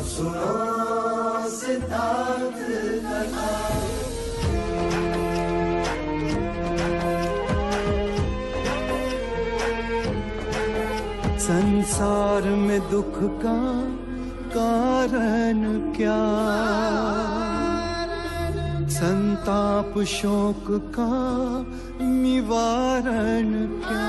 सुनो सिद्धार्थ कथा। संसार में दुख का कारण क्या, संताप शोक का निवारण क्या।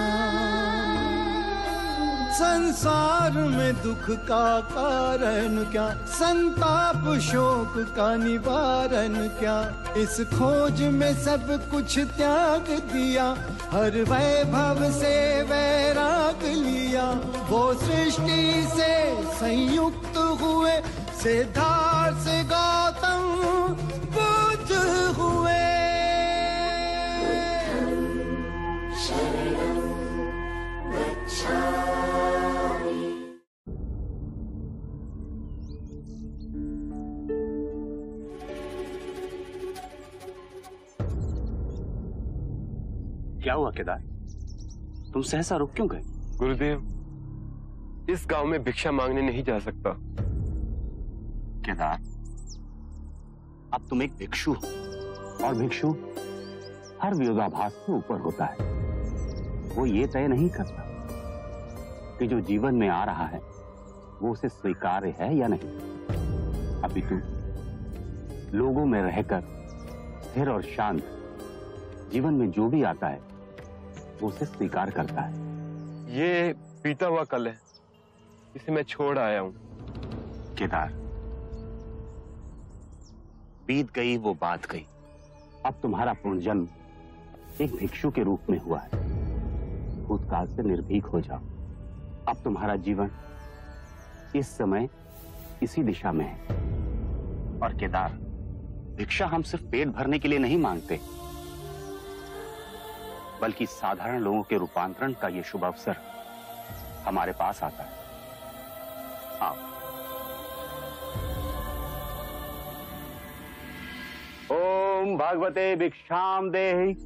संसार में दुख का कारण क्या, संताप शोक का निवारण क्या। इस खोज में सब कुछ त्याग दिया, हर वैभव से वैराग लिया। वो सृष्टि से संयुक्त हुए, सिद्धार्थ से गौतम बुद्ध हुए। क्या हुआ केदार, तुम सहसा रुक क्यों गए? गुरुदेव, इस गांव में भिक्षा मांगने नहीं जा सकता। केदार, अब तुम एक भिक्षु हो, और भिक्षु हर विरोधाभास से ऊपर होता है। वो ये तय नहीं करता कि जो जीवन में आ रहा है वो उसे स्वीकार्य है या नहीं। अपितु लोगों में रहकर स्थिर और शांत जीवन में जो भी आता है वो उसे स्वीकार करता है। ये बीता हुआ कल है, इसे मैं छोड़ आया हूं। केदार, बीत गई वो बात गई। अब तुम्हारा पुनर्जन्म एक भिक्षु के रूप में हुआ है। भूतकाल से निर्भीक हो जाओ। अब तुम्हारा जीवन इस समय इसी दिशा में है। और केदार, भिक्षा हम सिर्फ पेट भरने के लिए नहीं मांगते, बल्कि साधारण लोगों के रूपांतरण का ये शुभ अवसर हमारे पास आता है। हाँ, ओम भगवते भिक्षाम देहि।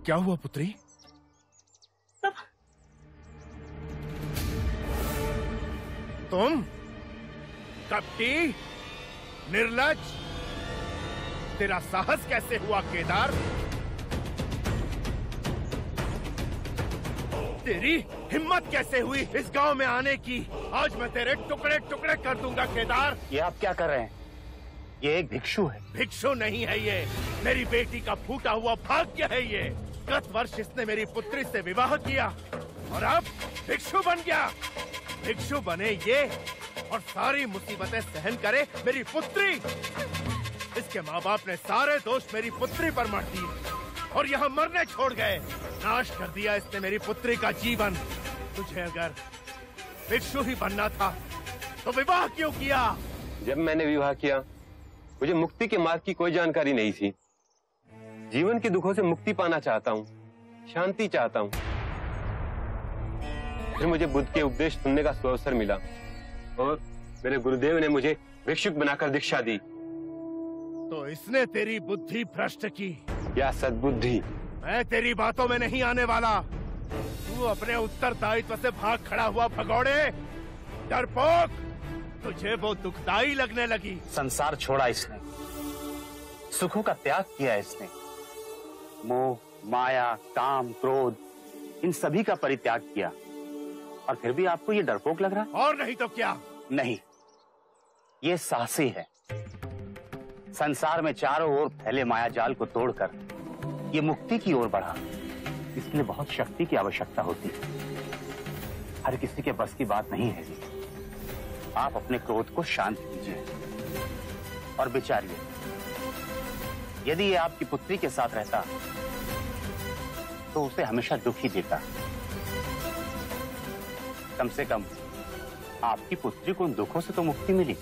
क्या हुआ पुत्री? तुम कपटी, निर्लज्ज, तेरा साहस कैसे हुआ केदार? तेरी हिम्मत कैसे हुई इस गांव में आने की? आज मैं तेरे टुकड़े टुकड़े कर दूंगा केदार। ये आप क्या कर रहे हैं? ये एक भिक्षु है। भिक्षु नहीं है ये, मेरी बेटी का फूटा हुआ भाग्य है ये। गत वर्ष इसने मेरी पुत्री से विवाह किया और अब भिक्षु बन गया। भिक्षु बने ये और सारी मुसीबतें सहन करे मेरी पुत्री। इसके माँ बाप ने सारे दोष मेरी पुत्री पर मढ़ दिए और यहाँ मरने छोड़ गए। नाश कर दिया इसने मेरी पुत्री का जीवन। तुझे अगर भिक्षु ही बनना था तो विवाह क्यों किया? जब मैंने विवाह किया मुझे मुक्ति के मार्ग की कोई जानकारी नहीं थी। जीवन के दुखों से मुक्ति पाना चाहता हूँ, शांति चाहता हूँ। फिर मुझे बुद्ध के उपदेश सुनने का सुअवसर मिला और मेरे गुरुदेव ने मुझे भिक्षुक बनाकर दीक्षा दी। तो इसने तेरी बुद्धि भ्रष्ट की या सद्बुद्धि? मैं तेरी बातों में नहीं आने वाला। तू अपने उत्तरदायित्व से भाग खड़ा हुआ भगोड़े, डरपोक। तुझे वो दुखदाई लगने लगी। संसार छोड़ा इसने, सुखों का त्याग किया इसने। मोह, माया, काम, क्रोध, इन सभी का परित्याग किया और फिर भी आपको ये डरपोक लग रहा? और नहीं तो क्या? नहीं, ये साहसी है। संसार में चारों ओर फैले माया जाल को तोड़कर ये मुक्ति की ओर बढ़ा। इसके लिए बहुत शक्ति की आवश्यकता होती है। हर किसी के बस की बात नहीं है। आप अपने क्रोध को शांत कीजिए और विचारिए, यदि ये आपकी पुत्री के साथ रहता तो उसे हमेशा दुख ही देता। कम से कम आपकी पुत्री को उन दुखों से तो मुक्ति मिली।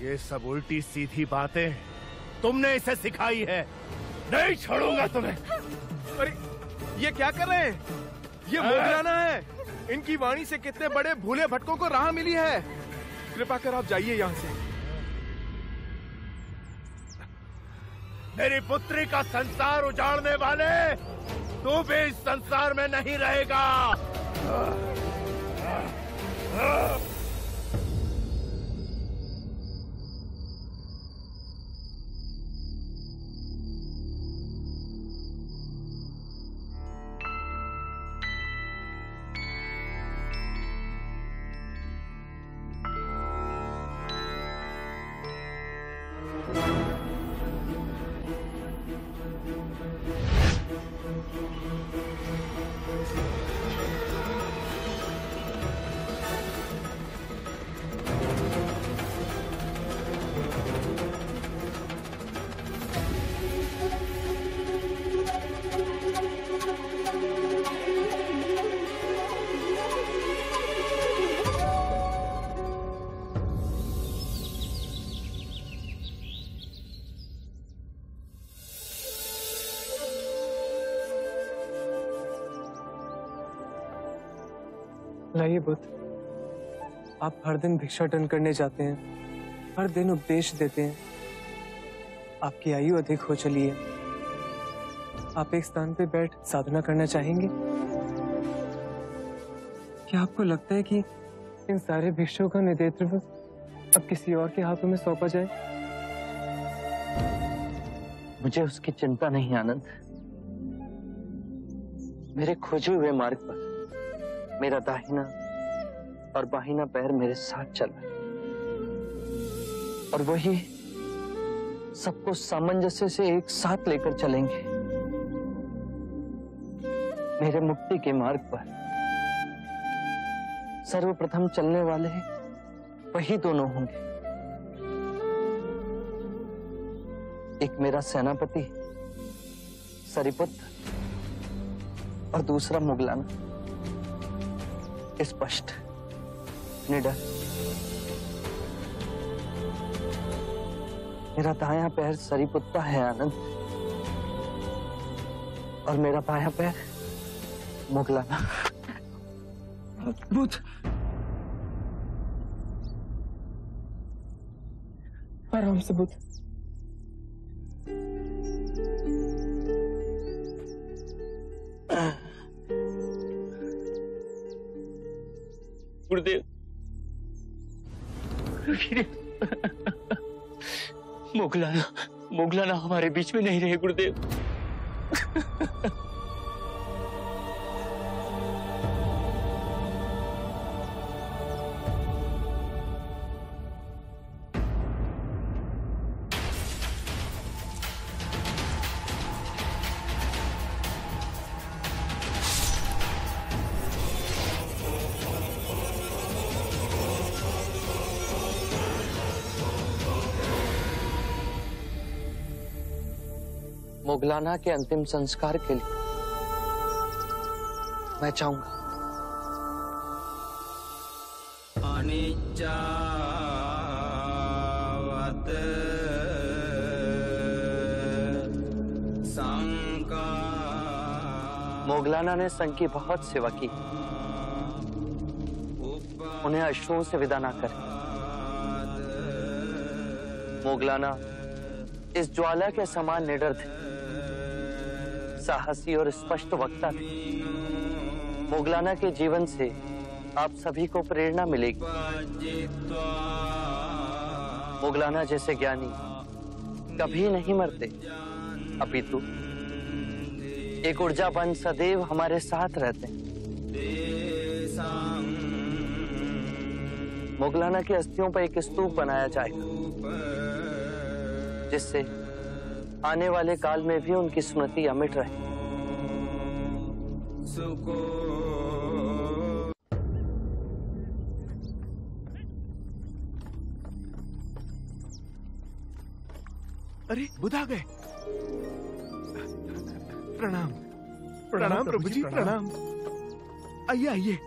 ये सब उल्टी सीधी बातें तुमने इसे सिखाई है। नहीं छोड़ूंगा तुम्हें। अरे ये क्या कर रहे हैं? ये मोगराना है। इनकी वाणी से कितने बड़े भूले भटकों को राह मिली है। कृपा कर आप जाइए यहाँ से। मेरी पुत्री का संसार उजाड़ने वाले, तू भी इस संसार में नहीं रहेगा। लाइए बुद्ध, आप हर दिन भिक्षाटन करने जाते हैं, हर दिन उपदेश देते हैं। आपकी आयु अधिक हो चली है। आप एक स्थान पे बैठ साधना करना चाहेंगे? क्या आपको लगता है कि इन सारे भिक्षुओं का नेतृत्व अब किसी और के हाथों में सौंपा जाए? मुझे उसकी चिंता नहीं आनंद। मेरे खोजे हुए मार्ग पर मेरा दाहिना और बाहिना पैर मेरे साथ चल रहा है, और वही सबको सामंजस्य से एक साथ लेकर चलेंगे। मेरे मुक्ति के मार्ग पर सर्वप्रथम चलने वाले वही दोनों होंगे। एक मेरा सेनापति सरिपुत्र और दूसरा मुगलाना। स्पष्ट, निडर। मेरा दायां पैर सरिपुत्ता है आनंद, और मेरा बायां पैर मुगलाना। बुद्ध, आराम से बुद्ध। गुरुदेव, मुगलाना हमारे बीच में नहीं रहे गुरुदेव। मुगलाना के अंतिम संस्कार के लिए मैं चाहूंगा। मुगलाना ने संघ की बहुत सेवा की, उन्हें अश्रुओं से विदा ना करें। मुगलाना इस ज्वाला के समान निडर थे, साहसी और स्पष्ट वक्ता थे। मुगलाना के जीवन से आप सभी को प्रेरणा मिलेगी। मुगलाना जैसे ज्ञानी कभी नहीं मरते, अपितु एक ऊर्जावान सदैव हमारे साथ रहते हैं। मुगलाना की अस्थियों पर एक स्तूप बनाया जाएगा, जिससे आने वाले काल में भी उनकी स्मृति अमिट रहे। अरे बुद्ध आ गए। प्रणाम प्रणाम प्रभु जी, प्रणाम। आइए आइए,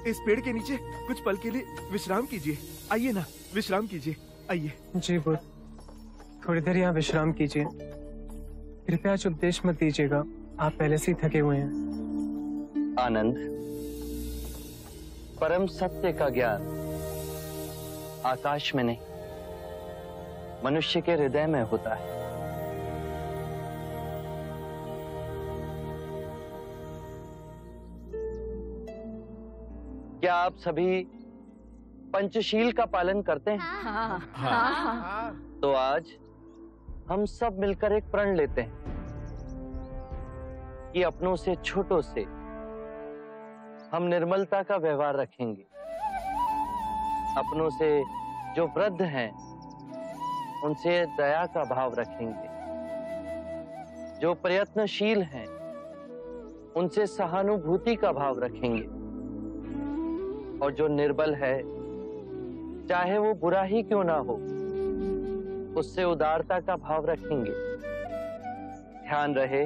इस पेड़ के नीचे कुछ पल के लिए विश्राम कीजिए। आइए ना, विश्राम कीजिए, आइए। जी बुद्ध, थोड़ी देर यहाँ विश्राम कीजिए। कृपया आज उपदेश मत दीजिएगा, आप पहले से ही थके हुए हैं। आनंद, परम सत्य का ज्ञान आकाश में नहीं, मनुष्य के हृदय में होता है। क्या आप सभी पंचशील का पालन करते हैं? हाँ। तो आज हम सब मिलकर एक प्रण लेते हैं कि अपनों से छोटों से हम निर्मलता का व्यवहार रखेंगे। अपनों से जो वृद्ध हैं उनसे दया का भाव रखेंगे। जो प्रयत्नशील हैं उनसे सहानुभूति का भाव रखेंगे। और जो निर्बल है, चाहे वो बुरा ही क्यों ना हो, उससे उदारता का भाव रखेंगे। ध्यान रहे,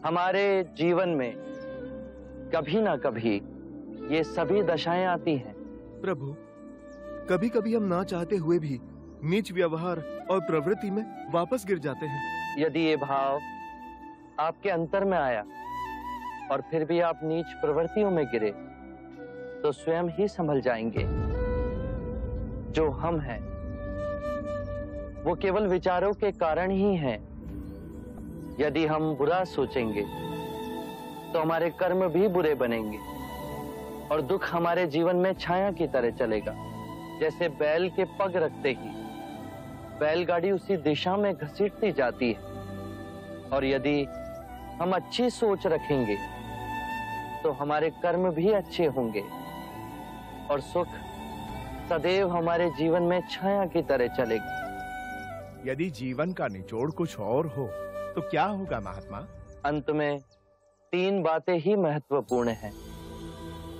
हमारे जीवन में कभी ना कभी ये सभी दशाएं आती हैं। प्रभु, कभी कभी हम ना चाहते हुए भी नीच व्यवहार और प्रवृत्ति में वापस गिर जाते हैं। यदि ये भाव आपके अंतर में आया और फिर भी आप नीच प्रवृत्तियों में गिरे, तो स्वयं ही संभल जाएंगे। जो हम हैं वो केवल विचारों के कारण ही हैं। यदि हम बुरा सोचेंगे तो हमारे कर्म भी बुरे बनेंगे और दुख हमारे जीवन में छाया की तरह चलेगा। जैसे बैल के पग रखते ही बैलगाड़ी उसी दिशा में घसीटती जाती है। और यदि हम अच्छी सोच रखेंगे तो हमारे कर्म भी अच्छे होंगे और सुख सदैव हमारे जीवन में छाया की तरह चलेगा। यदि जीवन का निचोड़ कुछ और हो तो क्या होगा महात्मा? अंत में 3 बातें ही महत्वपूर्ण हैं।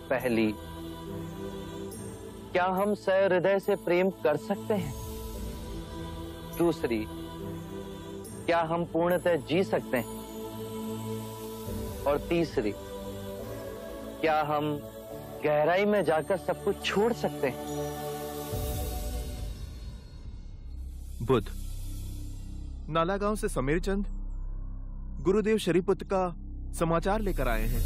पहली, क्या हम सहृदय से प्रेम कर सकते हैं? दूसरी, क्या हम पूर्णतः जी सकते हैं? और तीसरी, क्या हम गहराई में जाकर सब कुछ छोड़ सकते हैं? बुद्ध, नालागांव से समीर चंद गुरुदेव शरीपुत्र का समाचार लेकर आए हैं।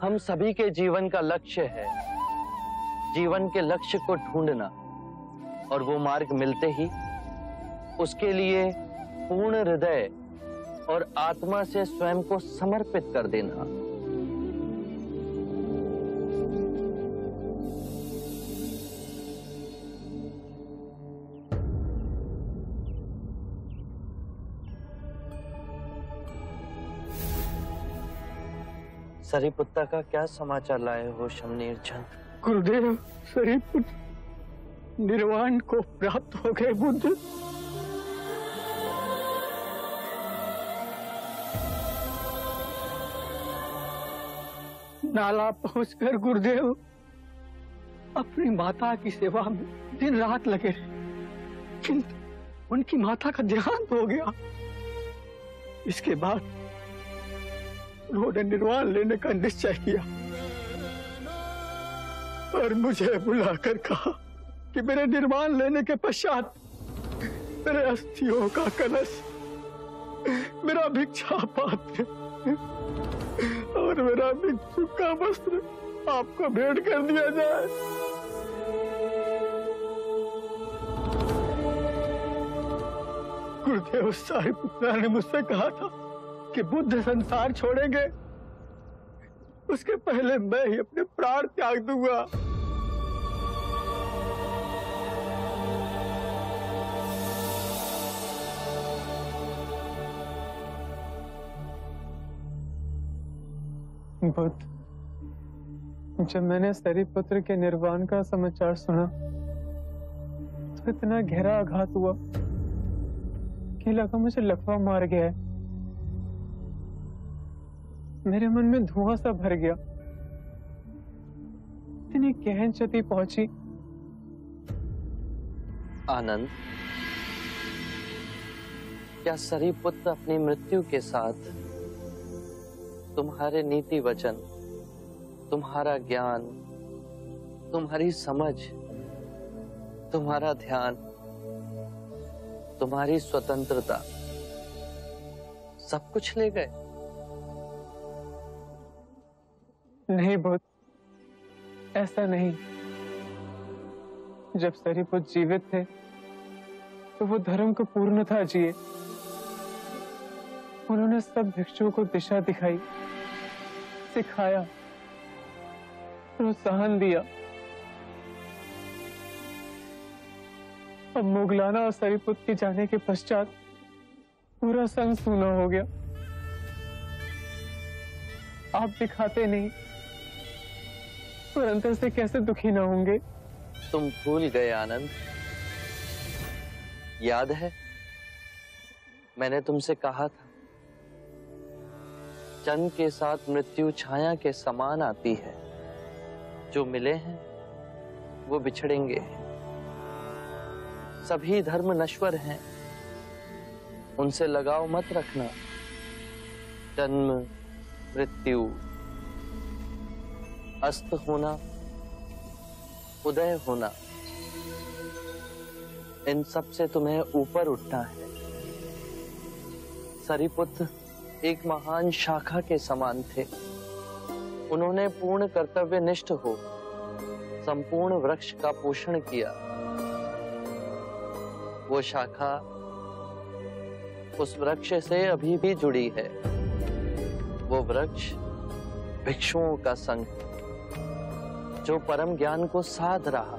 हम सभी के जीवन का लक्ष्य है जीवन के लक्ष्य को ढूंढना, और वो मार्ग मिलते ही उसके लिए पूर्ण हृदय और आत्मा से स्वयं को समर्पित कर देना। सरीपुत्ता का क्या समाचार लाए हो शमनीर चंद? गुरुदेव, सरीपुत्र निर्वाण को प्राप्त हो गए। बुद्ध, नाला पहुंचकर गुरुदेव अपनी माता की सेवा में दिन रात लगे रहे, किंतु उनकी माता का देहांत हो गया। इसके बाद उन्होंने निर्वाण लेने का निश्चय किया और मुझे बुलाकर कहा कि मेरे निर्वाण लेने के पश्चात मेरे अस्थियों का कलश, मेरा भिक्षा पात्र और मेरा भिक्षु का वस्त्र आपको भेंट कर दिया जाए। गुरुदेव सारीपुत्रा ने मुझसे कहा था कि बुद्ध संसार छोड़ेंगे उसके पहले मैं ही अपने प्राण त्याग दूंगा। बुद्ध, जब मैंने सरीपुत्र के निर्वाण का समाचार सुना तो इतना गहरा आघात हुआ कि लगा मुझे लकवा मार गया है। मेरे मन में धुआं सा भर गया। इतनी गहन क्षति पहुंची। आनंद, क्या सरीपुत्र अपनी मृत्यु के साथ तुम्हारे नीति वचन, तुम्हारा ज्ञान, तुम्हारी समझ, तुम्हारा ध्यान, तुम्हारी स्वतंत्रता सब कुछ ले गए? नहीं बुद्ध, ऐसा नहीं। जब सरिपुत्र जीवित थे तो वो धर्म को पूर्णतः जिए। उन्होंने सब भिक्षुओं को दिशा दिखाई, सिखाया, प्रोत्साहन दिया। अब मोगलाना और सरिपुत्र के जाने के पश्चात पूरा संग सूना हो गया। आप दिखाते नहीं, पर अंतर से कैसे दुखी ना होंगे? तुम भूल गए आनंद। याद है मैंने तुमसे कहा था, चंद के साथ मृत्यु छाया के समान आती है। जो मिले हैं वो बिछड़ेंगे। सभी धर्म नश्वर हैं, उनसे लगाव मत रखना। जन्म, मृत्यु, अस्त होना, उदय होना, इन सब से तुम्हें ऊपर उठना है। सरिपुत्र एक महान शाखा के समान थे। उन्होंने पूर्ण कर्तव्यनिष्ठ हो संपूर्ण वृक्ष का पोषण किया। वो शाखा उस वृक्ष से अभी भी जुड़ी है। वो वृक्ष भिक्षुओं का संघ, जो परम ज्ञान को साध रहा,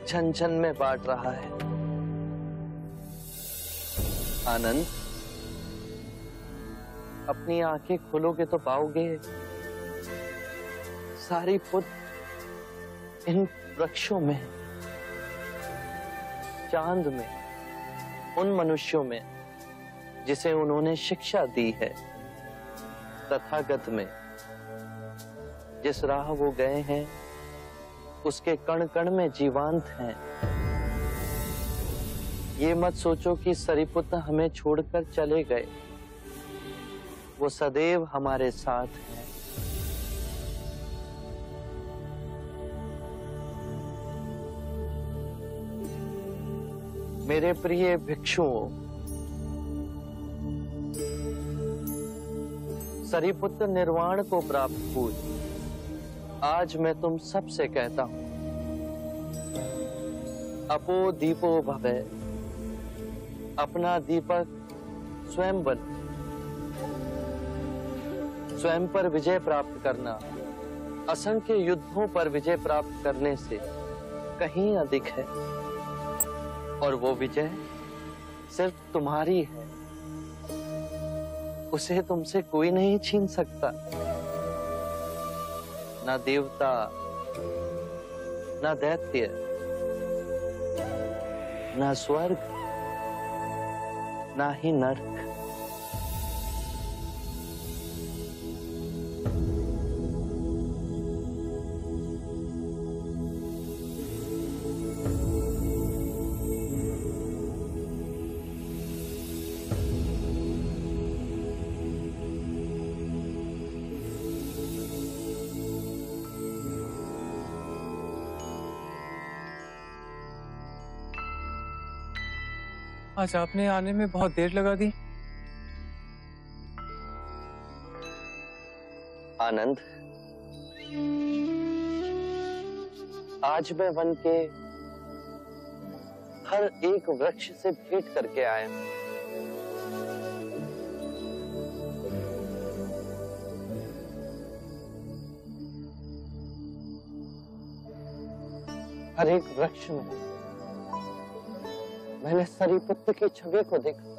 छन छन में बांट रहा है। आनंद, अपनी आंखें खोलोगे तो पाओगे सरिपुत्र इन वृक्षों में, चांद में, उन मनुष्यों में जिसे उन्होंने शिक्षा दी है। तथागत में जिस राह वो गए हैं उसके कण कण में जीवांत हैं। ये मत सोचो कि सरिपुत्र हमें छोड़कर चले गए। वो सदैव हमारे साथ हैं। मेरे प्रिय भिक्षुओं, सरिपुत्र निर्वाण को प्राप्त हुए। आज मैं तुम सबसे कहता हूं, अपो दीपो भवे। अपना दीपक स्वयं बन। स्वयं पर विजय प्राप्त करना असंख्य युद्धों पर विजय प्राप्त करने से कहीं अधिक है। और वो विजय सिर्फ तुम्हारी है, उसे तुमसे कोई नहीं छीन सकता। ना देवता, ना दैत्य, ना स्वर्ग, ना ही नरक। आज आपने आने में बहुत देर लगा दी। आनंद, आज मैं वन के हर एक वृक्ष से भेंट करके आया हूं। हर एक वृक्ष में मैंने सरिपुत्र की छवि को देखा।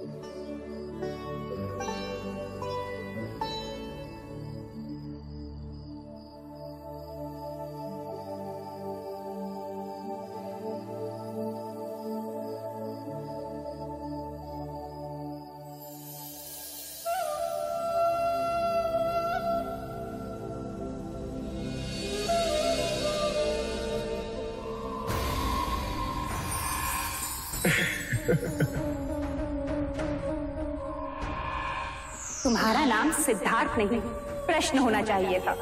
तुम्हारा नाम सिद्धार्थ नहीं, प्रश्न होना चाहिए था।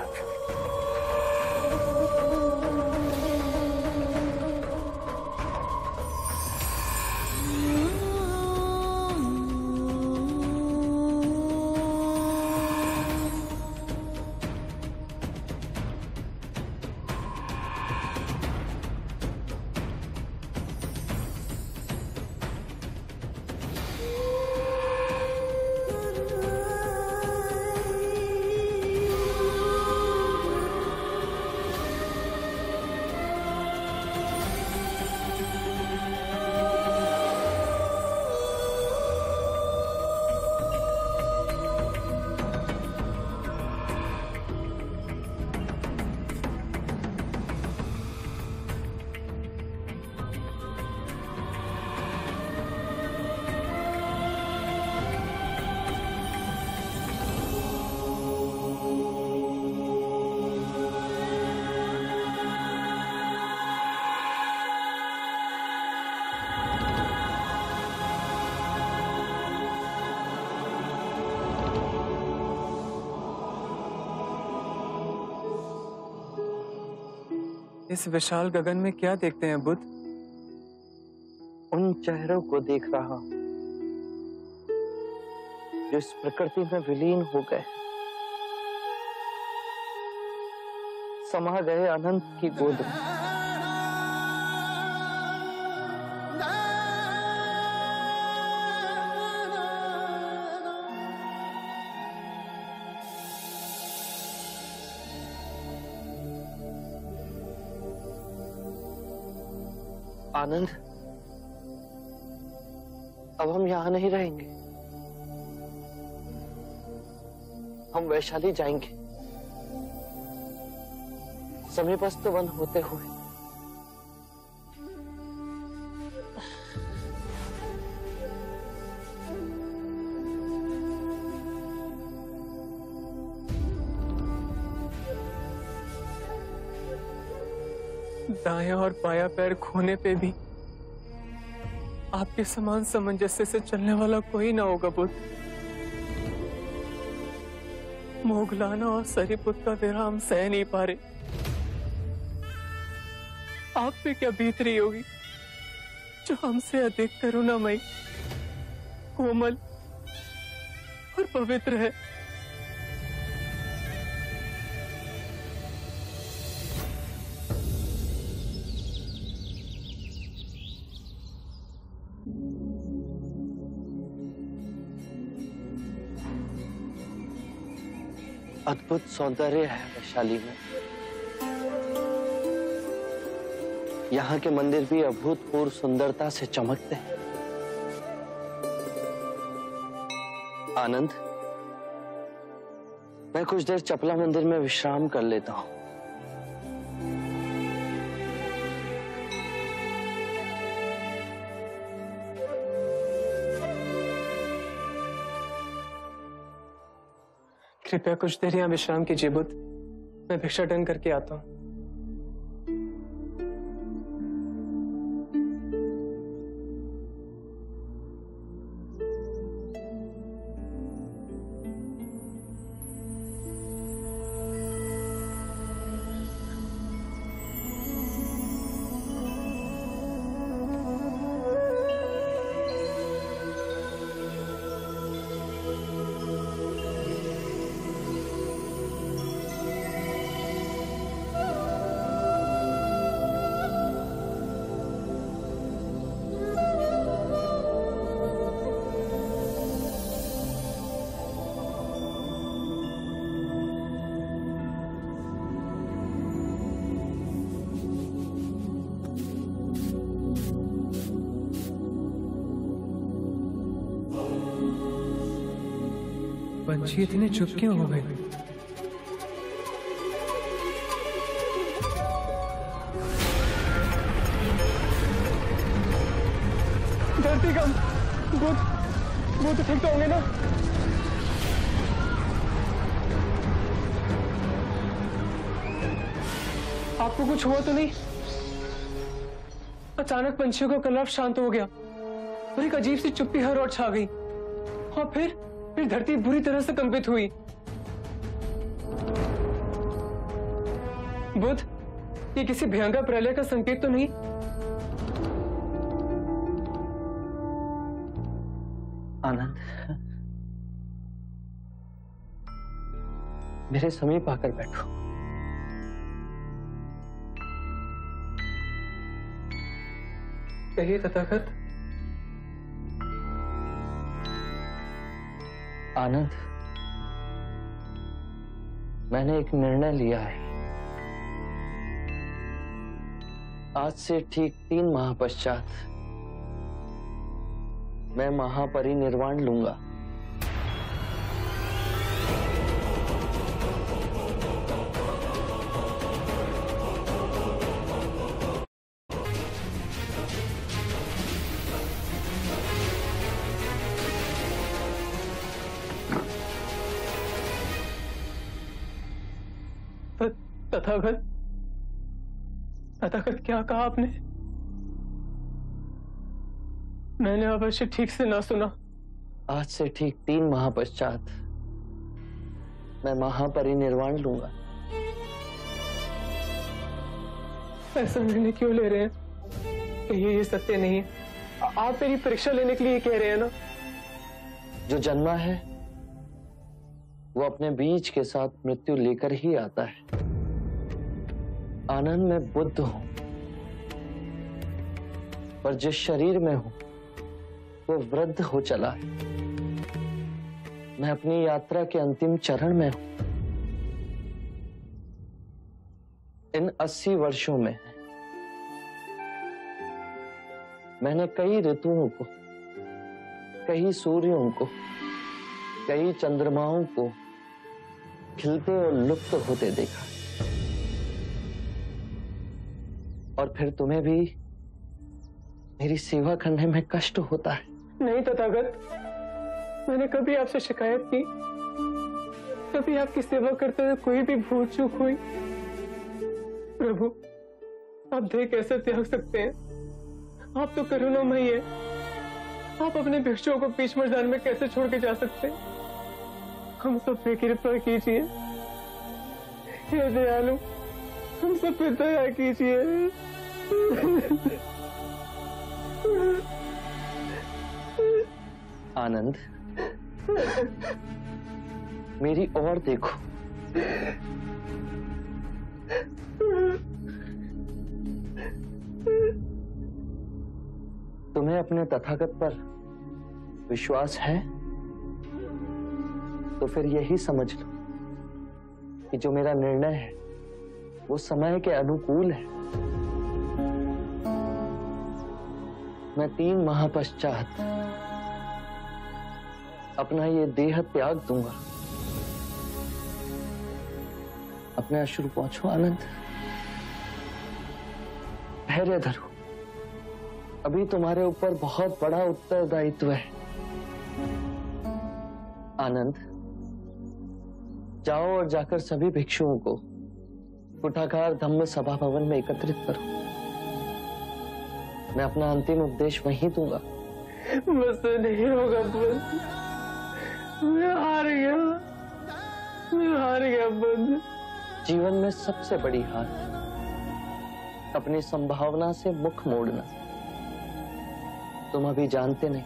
इस विशाल गगन में क्या देखते हैं बुद्ध? उन चेहरों को देख रहा हूं जो इस प्रकृति में विलीन हो गए, समा गए अनंत की गोद में। आनंद, अब हम यहां नहीं रहेंगे, हम वैशाली जाएंगे, समीपस्थ वन होते हुए। दायां और बायां पैर खोने पे भी आपके समान सामंजस्य से चलने वाला कोई ना होगा बुद्ध। मोगलाना और सरीपुत का विराम सह नहीं पा रहे। आप पे क्या बीत रही होगी जो हमसे अधिक करुणामयी, कोमल और पवित्र है। अद्भुत सौंदर्य है वैशाली में। यहाँ के मंदिर भी अभूतपूर्व सुंदरता से चमकते हैं। आनंद, मैं कुछ देर चपला मंदिर में विश्राम कर लेता हूँ। कृपया कुछ देर यहाँ विश्राम कीजिए बुद्ध, मैं भिक्षाटन करके आता हूँ। पंछी इतने चुप क्यों हो गए? धरती कम, बुद्ध ठीक तो होंगे ना? आपको कुछ हुआ तो नहीं? अचानक पंछियों का कलरव शांत हो गया और एक अजीब सी चुप्पी हर ओर छा गई, और फिर धरती बुरी तरह से कंपित हुई। बुद्ध, ये किसी भयंकर प्रलय का संकेत तो नहीं? आनंद, मेरे समीप आकर बैठो। कहिए तथागत। आनंद, मैंने एक निर्णय लिया है। आज से ठीक 3 माह पश्चात मैं महापरिनिर्वाण लूंगा। तथागत क्या कहा आपने? मैंने अवश्य ठीक से ना सुना। आज से ठीक 3 माह पश्चात मैं महापरिनिर्वाण लूंगा। ऐसा निर्णय क्यों ले रहे हैं? कहिए ये सत्य नहीं है। आप मेरी परीक्षा लेने के लिए कह रहे हैं ना? जो जन्मा है वो अपने बीज के साथ मृत्यु लेकर ही आता है। आनंद में बुद्ध हूं, पर जिस शरीर में हूं वो वृद्ध हो चला है। मैं अपनी यात्रा के अंतिम चरण में हूं। इन 80 वर्षों में मैंने कई ऋतुओं को, कई सूर्यों को, कई चंद्रमाओं को खिलते और लुप्त होते देखा। और फिर तुम्हें भी मेरी सेवा करने में कष्ट होता है। नहीं तथागत, मैंने कभी आपसे शिकायत की? कभी आपकी सेवा करते हुए कोई भी भूल चूक हुई? प्रभु, आप देह कैसे त्याग सकते हैं? आप तो करुणामयी है। आप अपने भिक्षुओं को बीच मैदान में कैसे छोड़ के जा सकते हैं? हम सब पे कृपा कीजिए, हे दयालु, हम सब पे दया कीजिए। आनंद, मेरी ओर देखो। तुम्हें अपने तथागत पर विश्वास है तो फिर यही समझ लो कि जो मेरा निर्णय है वो समय के अनुकूल है। मैं 3 माह पश्चात अपना ये देह त्याग दूंगा। अपने अश्रु पहुंचो आनंद, धैर्य धरो। अभी तुम्हारे ऊपर बहुत बड़ा उत्तरदायित्व है। आनंद, जाओ और जाकर सभी भिक्षुओं को कुठागार धम्म सभा भवन में एकत्रित करो। मैं अपना अंतिम उपदेश वहीं दूंगा। मुझसे नहीं होगा बुद्ध, मैं हार गया, मैं हार गया बुद्ध। जीवन में सबसे बड़ी हार अपनी संभावना से मुख मोड़ना। तुम अभी जानते नहीं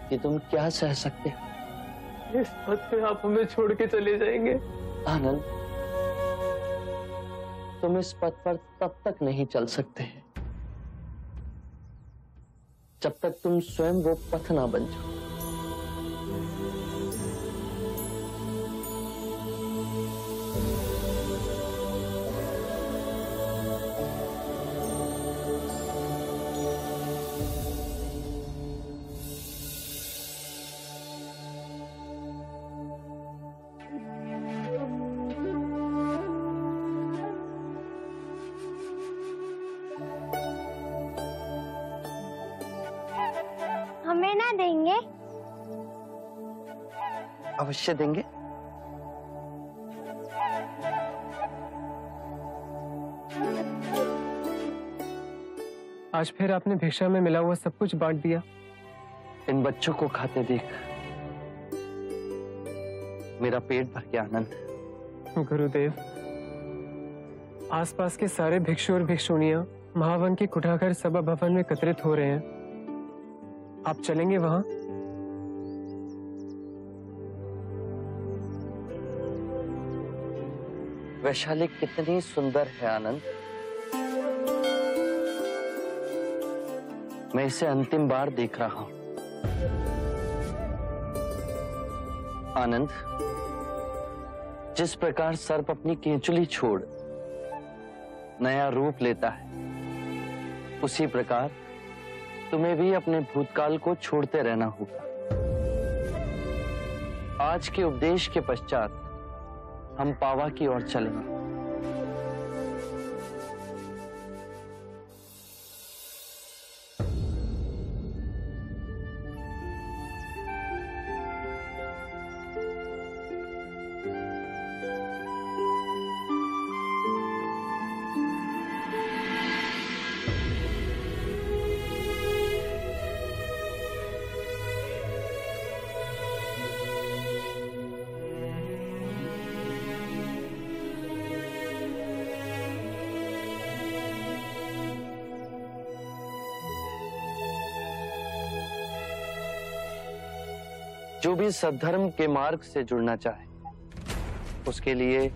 कि तुम क्या सह सकते हो। इस पद पे आप हमें छोड़ के चले जाएंगे? आनंद, तुम इस पद पर तब तक नहीं चल सकते जब तक तुम स्वयं वो पथ ना बन जाओ। हमें ना देंगे? अवश्य देंगे। आज फिर आपने भिक्षा में मिला हुआ सब कुछ बांट दिया। इन बच्चों को खाते देख मेरा पेट भर गया आनंद। गुरुदेव, आसपास के सारे भिक्षु और भिक्षुणियां महावन के कुठागर सभा भवन में एकत्रित हो रहे हैं। आप चलेंगे वहां? वैशाली कितनी सुंदर है आनंद। मैं इसे अंतिम बार देख रहा हूं। आनंद, जिस प्रकार सर्प अपनी केंचुली छोड़ नया रूप लेता है, उसी प्रकार तुम्हें भी अपने भूतकाल को छोड़ते रहना होगा। आज के उपदेश के पश्चात हम पावा की ओर चलेंगे। जो भी सद्धर्म के मार्ग से जुड़ना चाहे उसके लिए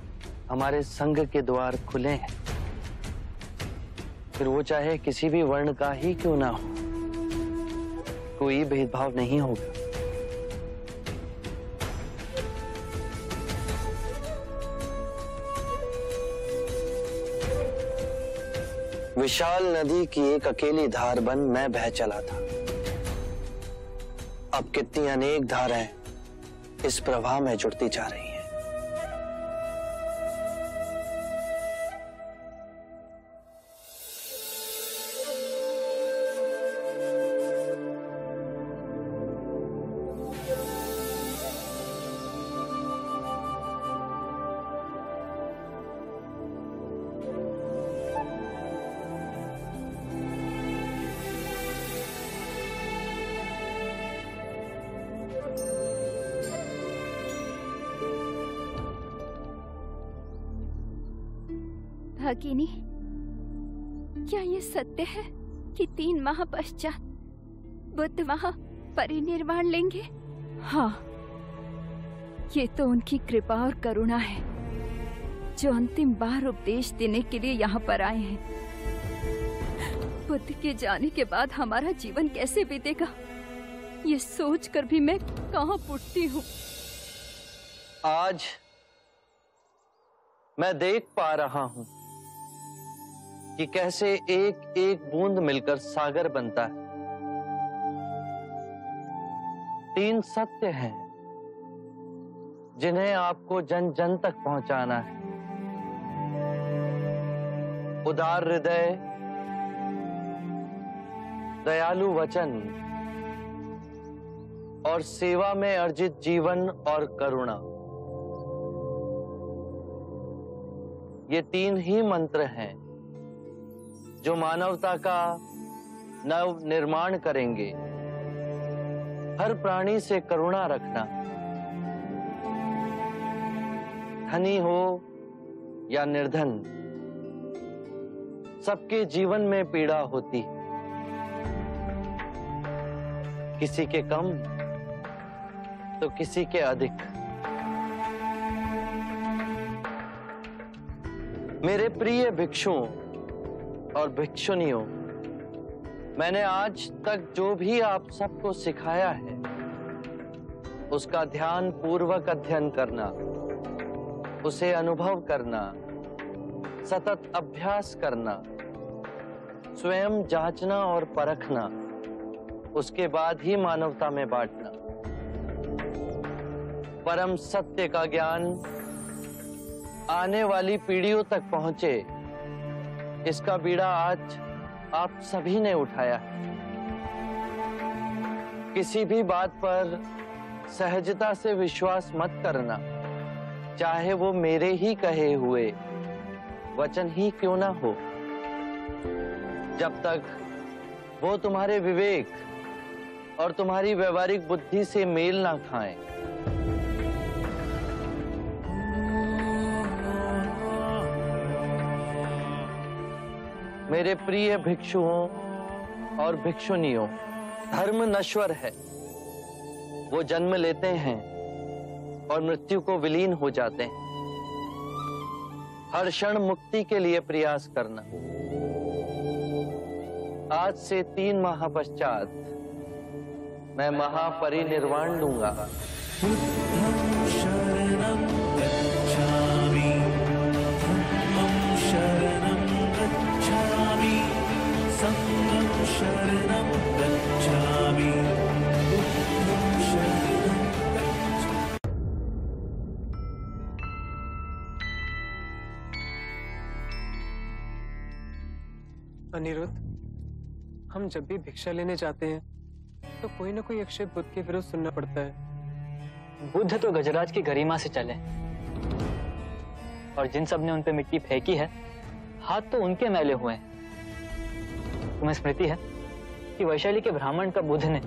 हमारे संघ के द्वार खुले हैं। फिर वो चाहे किसी भी वर्ण का ही क्यों ना हो, कोई भेदभाव नहीं होगा। विशाल नदी की एक अकेली धार बन मैं बह चला था। अब कितनी अनेक धाराएं इस प्रवाह में जुड़ती जा रही हैं। भगिनी, क्या ये सत्य है कि 3 माह पश्चात बुद्ध वहां परिनिर्वाण लेंगे? हाँ, ये तो उनकी कृपा और करुणा है जो अंतिम बार उपदेश देने के लिए यहाँ पर आए हैं। बुद्ध के जाने के बाद हमारा जीवन कैसे बीतेगा, ये सोचकर भी मैं कहाँ फूटती हूँ। आज मैं देख पा रहा हूं कि कैसे एक एक बूंद मिलकर सागर बनता है। 3 सत्य हैं जिन्हें आपको जन जन तक पहुंचाना है। उदार हृदय, दयालु वचन और सेवा में अर्जित जीवन और करुणा, ये 3 ही मंत्र हैं जो मानवता का नव निर्माण करेंगे। हर प्राणी से करुणा रखना, धनी हो या निर्धन, सबके जीवन में पीड़ा होती है। किसी के कम तो किसी के अधिक। मेरे प्रिय भिक्षुओं और भिक्षुनियों, मैंने आज तक जो भी आप सबको सिखाया है उसका ध्यान पूर्वक अध्ययन करना, उसे अनुभव करना, सतत अभ्यास करना, स्वयं जांचना और परखना, उसके बाद ही मानवता में बांटना। परम सत्य का ज्ञान आने वाली पीढ़ियों तक पहुंचे, इसका बीड़ा आज आप सभी ने उठाया है। किसी भी बात पर सहजता से विश्वास मत करना, चाहे वो मेरे ही कहे हुए वचन ही क्यों ना हो, जब तक वो तुम्हारे विवेक और तुम्हारी व्यवहारिक बुद्धि से मेल ना खाएं। मेरे प्रिय भिक्षुओं और भिक्षुनियों, धर्म नश्वर है, वो जन्म लेते हैं और मृत्यु को विलीन हो जाते हैं। हर क्षण मुक्ति के लिए प्रयास करना। आज से 3 माह पश्चात मैं महापरिनिर्वाण लूंगा। अनिरुद्ध, हम जब भी भिक्षा लेने जाते हैं तो कोई ना कोई अक्षय बुद्ध के विरुद्ध सुनना पड़ता है। बुद्ध तो गजराज की गरिमा से चले, और जिन सब ने उन पे मिट्टी फेंकी है, हाथ तो उनके मैले हुए हैं। तुम्हें स्मृति है कि वैशाली के ब्राह्मण का बुद्ध ने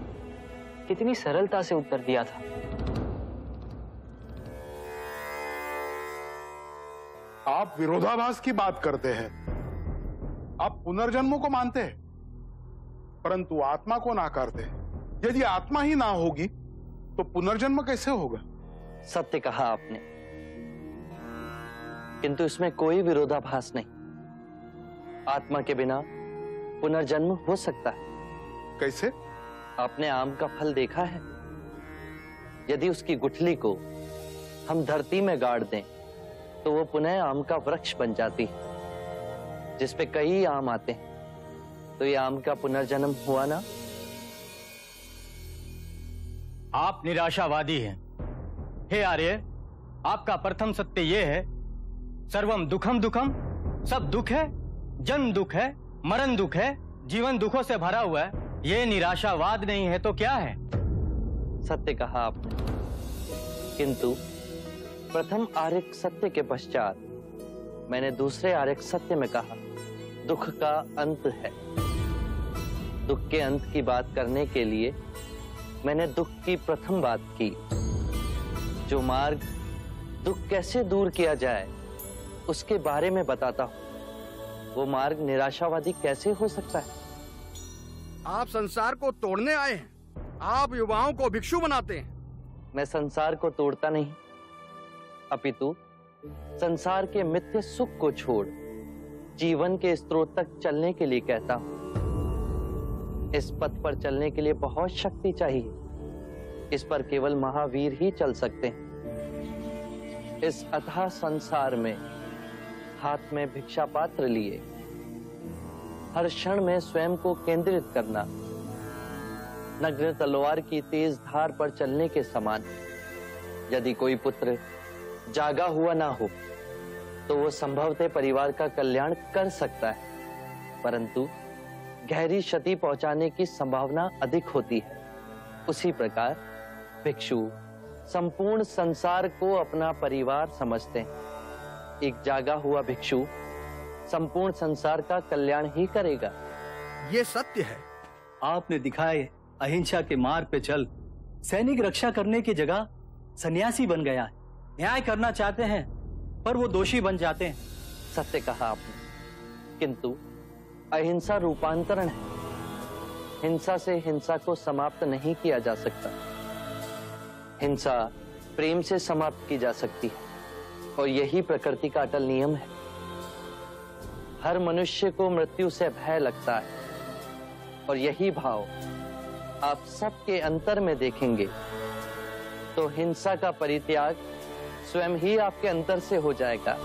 कितनी सरलता से उत्तर दिया था। आप विरोधाभास की बात करते हैं। आप पुनर्जन्मों को मानते हैं परंतु आत्मा को नाकारते हैं। यदि आत्मा ही ना होगी तो पुनर्जन्म कैसे होगा? सत्य कहा आपने, किंतु इसमें कोई विरोधाभास नहीं। आत्मा के बिना पुनर्जन्म हो सकता है। कैसे? आपने आम का फल देखा है? यदि उसकी गुठली को हम धरती में गाड़ दें तो वो पुनः आम का वृक्ष बन जाती है, जिसपे कई आम आते हैं। तो ये आम का पुनर्जन्म हुआ ना? आप निराशावादी हैं। हे आर्य, आपका प्रथम सत्य ये है, सर्वम दुखम दुखम, सब दुख है, जन्म दुख है, मरण दुख है, जीवन दुखों से भरा हुआ है। ये निराशावाद नहीं है तो क्या है? सत्य कहा आपने, किंतु प्रथम आर्यक सत्य के पश्चात मैंने दूसरे आर्यक सत्य में कहा दुख का अंत है। दुख के अंत की बात करने के लिए मैंने दुख की प्रथम बात की। जो मार्ग दुख कैसे दूर किया जाए उसके बारे में बताता हूं। वो मार्ग निराशावादी कैसे हो सकता है? आप संसार को तोड़ने आए हैं, आप युवाओं को भिक्षु बनाते हैं। मैं संसार को तोड़ता नहीं, अपितु संसार के मिथ्य सुख को छोड़ जीवन के स्रोत तक चलने के लिए कहता हूं। इस पथ पर चलने के लिए बहुत शक्ति चाहिए। इस पर केवल महावीर ही चल सकते हैं। इस अथाह संसार में हाथ में भिक्षा पात्र लिए हर क्षण में स्वयं को केंद्रित करना नग्न तलवार की तेज धार पर चलने के समान। यदि कोई पुत्र जागा हुआ ना हो तो वो संभवतः परिवार का कल्याण कर सकता है, परंतु गहरी क्षति पहुंचाने की संभावना अधिक होती है। उसी प्रकार भिक्षु संपूर्ण संसार को अपना परिवार समझते हैं। एक जागा हुआ भिक्षु संपूर्ण संसार का कल्याण ही करेगा। ये सत्य है। आपने दिखाए अहिंसा के मार्ग पे चल सैनिक रक्षा करने की जगह सन्यासी बन गया है। न्याय करना चाहते हैं पर वो दोषी बन जाते हैं। सत्य कहा आपने, किंतु अहिंसा रूपांतरण है। हिंसा से हिंसा को समाप्त नहीं किया जा सकता। हिंसा प्रेम से समाप्त की जा सकती है और यही प्रकृति का अटल नियम है। हर मनुष्य को मृत्यु से भय लगता है और यही भाव आप सबके अंतर में देखेंगे तो हिंसा का परित्याग स्वयं ही आपके अंतर से हो जाएगा।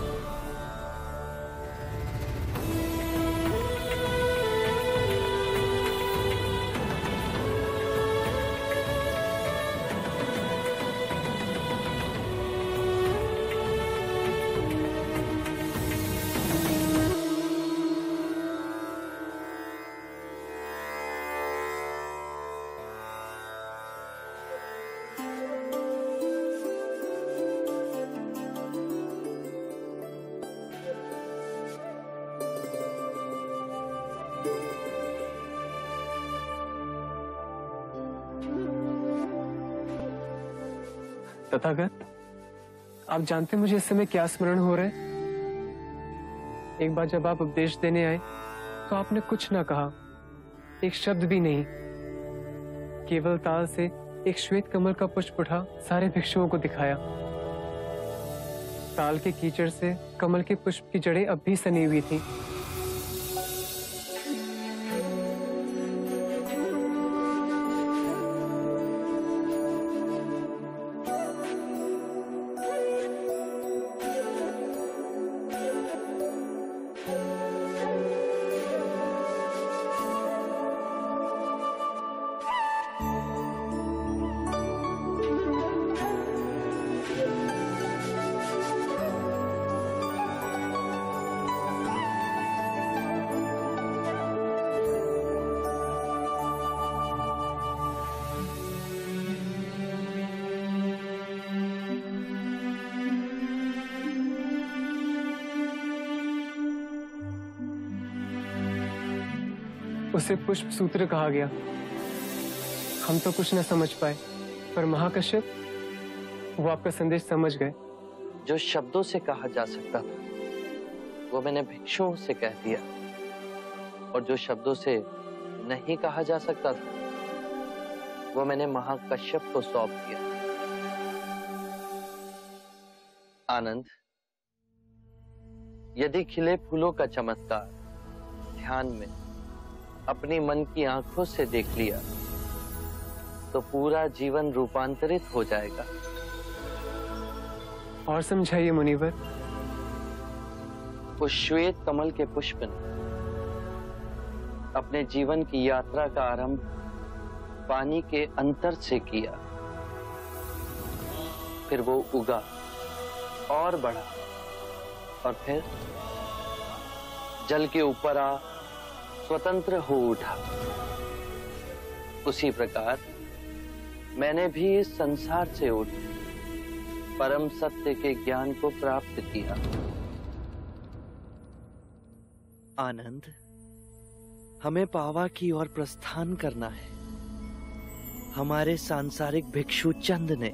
तथागत, आप जानते मुझे इस समय क्या स्मरण हो रहा है? एक बार जब आप उपदेश देने आए तो आपने कुछ ना कहा, एक शब्द भी नहीं। केवल ताल से एक श्वेत कमल का पुष्प उठा सारे भिक्षुओं को दिखाया। ताल के कीचड़ से कमल के पुष्प की जड़ें अब भी सनी हुई थी। उसे पुष्प सूत्र कहा गया। हम तो कुछ न समझ पाए, पर महाकश्यप वो आपका संदेश समझ गए। जो शब्दों से कहा जा सकता था वो मैंने भिक्षुओं से कह दिया, और जो शब्दों से नहीं कहा जा सकता था वो मैंने महाकश्यप को सौंप दिया। आनंद, यदि खिले फूलों का चमत्कार ध्यान में अपनी मन की आंखों से देख लिया तो पूरा जीवन रूपांतरित हो जाएगा। और समझाइए मुनिवर। उस श्वेत कमल के पुष्प ने अपने जीवन की यात्रा का आरंभ पानी के अंतर से किया, फिर वो उगा और बढ़ा और फिर जल के ऊपर आ स्वतंत्र हो उठा। उसी प्रकार मैंने भी इस संसार से उठ परम सत्य के ज्ञान को प्राप्त किया। आनंद, हमें पावा की ओर प्रस्थान करना है। हमारे सांसारिक भिक्षु चंद ने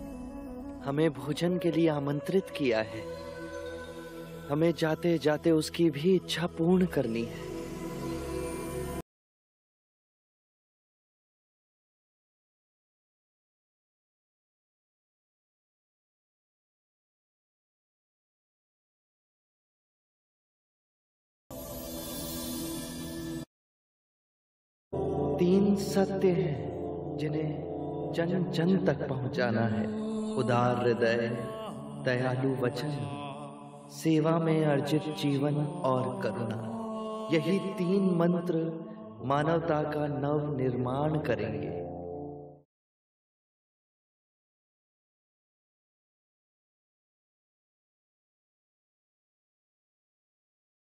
हमें भोजन के लिए आमंत्रित किया है। हमें जाते जाते उसकी भी इच्छा पूर्ण करनी है। तीन सत्य हैं जिन्हें जन जन तक पहुंचाना है। उदार हृदय, दयालु वचन, सेवा में अर्जित जीवन और करुणा। यही तीन मंत्र मानवता का नव निर्माण करेंगे।